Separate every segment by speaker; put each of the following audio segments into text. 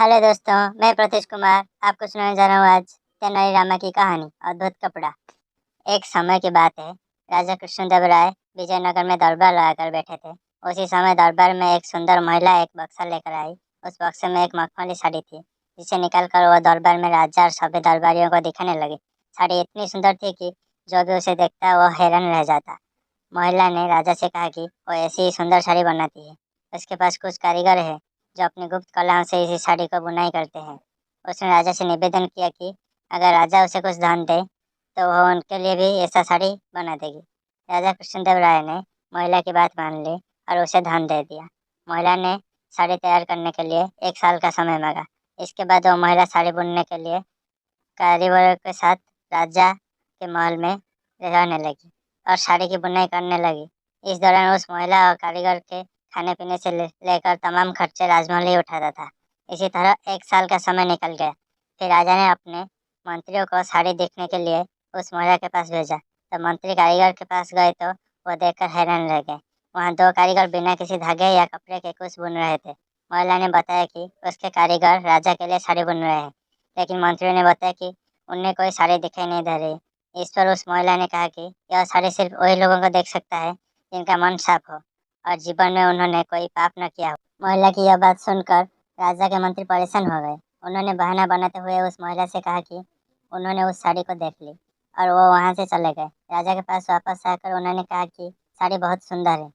Speaker 1: Hello दोस्तों, मैं प्रतीश कुमार आपको सुनाने जा रहा हूँ आज तेनालीरामा की कहानी अद्भुत कपड़ा। एक समय की बात है। राजा कृष्णदेव राय विजयनगर में दरबार लगाकर बैठे थे। उसी समय दरबार में एक सुंदर महिला एक बक्सा लेकर आई। उस बक्से में एक मखमली साड़ी थी, जिसे निकालकर वह दरबार में राजा और सभी दरबारियों को दिखाने लगी। साड़ी इतनी सुंदर थी कि जो भी उसे देखता वह हैरान रह जाता। महिला ने राजा से कहा कि वो ऐसी ही सुंदर साड़ी बनाती है। उसके पास कुछ कारीगर है जो अपनी गुप्त कलाओं से इसी साड़ी को बुनाई करते हैं। उसने राजा से निवेदन किया कि अगर राजा उसे कुछ धन दे तो वह उनके लिए भी ऐसा साड़ी बना देगी। राजा कृष्णदेव राय ने महिला की बात मान ली और उसे धन दे दिया। महिला ने साड़ी तैयार करने के लिए 1 साल का समय मांगा। इसके बाद वह महिला साड़ी बुनने के लिए कारीगरों के साथ राजा के महल में रहने लगी और साड़ी की बुनाई करने लगी। इस दौरान उस महिला और कारीगर के खाने पीने से लेकर तमाम खर्चे राजमहल ही उठाता था। इसी तरह 1 साल का समय निकल गया। फिर राजा ने अपने मंत्रियों को साड़ी देखने के लिए उस महिला के पास भेजा। तो मंत्री कारीगर के पास गए तो वो देखकर हैरान रह गए। वहाँ 2 कारीगर बिना किसी धागे या कपड़े के कुछ बुन रहे थे। महिला ने बताया कि उसके कारीगर राजा के लिए साड़ी बुन रहे हैं, लेकिन मंत्रियों ने बताया कि उन्हें कोई साड़ी दिखाई नहीं दे रही। इस पर उस महिला ने कहा कि यह साड़ी सिर्फ वही लोगों को देख सकता है जिनका मन साफ हो और जीवन में उन्होंने कोई पाप न किया हो। महिला की यह बात सुनकर राजा के मंत्री परेशान हो गए। उन्होंने बहाना बनाते हुए उस महिला से कहा कि उन्होंने उस साड़ी को देख ली और वो वहाँ से चले गए। राजा के पास वापस आकर उन्होंने कहा कि साड़ी बहुत सुंदर है।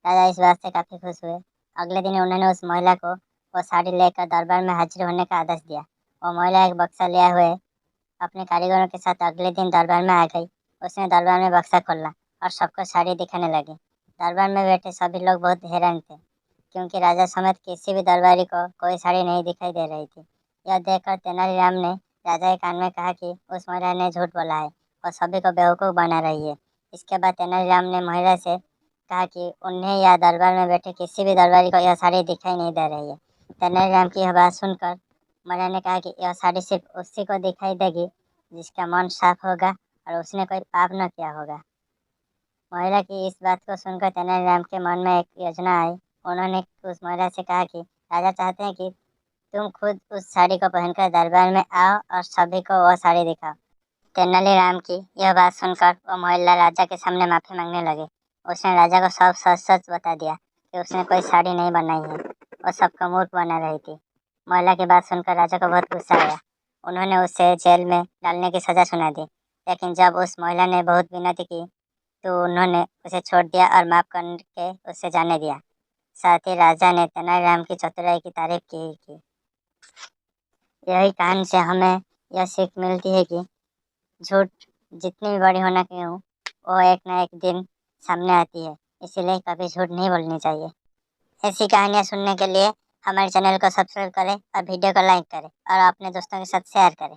Speaker 1: राजा इस बात से काफ़ी खुश हुए। अगले दिन उन्होंने उस महिला को वो साड़ी लेकर दरबार में हाजिर होने का आदेश दिया। वो महिला एक बक्सा लिया हुए अपने कारीगरों के साथ अगले दिन दरबार में आ गई। उसने दरबार में बक्सा खोला और सबको साड़ी दिखाने लगी। दरबार में बैठे सभी लोग बहुत हैरान थे, क्योंकि राजा समेत किसी भी दरबारी को कोई साड़ी नहीं दिखाई दे रही थी। यह देखकर तेनालीराम ने राजा के कान में कहा कि उस महिला ने झूठ बोला है और सभी को बेवकूफ़ बना रही है। इसके बाद तेनालीराम ने महिला से कहा कि उन्हें या दरबार में बैठे किसी भी दरबारी को यह साड़ी दिखाई नहीं दे रही है। तेनालीराम की यह बात सुनकर महिला ने कहा कि यह साड़ी सिर्फ उसी को दिखाई देगी जिसका मन साफ होगा और उसने कोई पाप न किया होगा। महिला की इस बात को सुनकर तेनालीराम के मन में एक योजना आई। उन्होंने उस महिला से कहा कि राजा चाहते हैं कि तुम खुद उस साड़ी को पहनकर दरबार में आओ और सभी को वह साड़ी दिखाओ। तेनालीराम की यह बात सुनकर वो महिला राजा के सामने माफ़ी मांगने लगी। उसने राजा को सब सच सच बता दिया कि उसने कोई साड़ी नहीं बनाई है, वो सबको मूर्ख बना रही थी। महिला की बात सुनकर राजा को बहुत गुस्सा आया। उन्होंने उसे जेल में डालने की सज़ा सुना दी। लेकिन जब उस महिला ने बहुत विनती की तो उन्होंने उसे छोड़ दिया और माफ़ करके उसे जाने दिया। साथ ही राजा ने तेनालीराम की चतुराई की तारीफ की। यही कहानी से हमें यह सीख मिलती है कि झूठ जितनी भी बड़ी होना क्यों, वो एक ना एक दिन सामने आती है। इसीलिए कभी झूठ नहीं बोलनी चाहिए। ऐसी कहानियाँ सुनने के लिए हमारे चैनल को सब्सक्राइब करें और वीडियो को लाइक करें और अपने दोस्तों के साथ शेयर करें।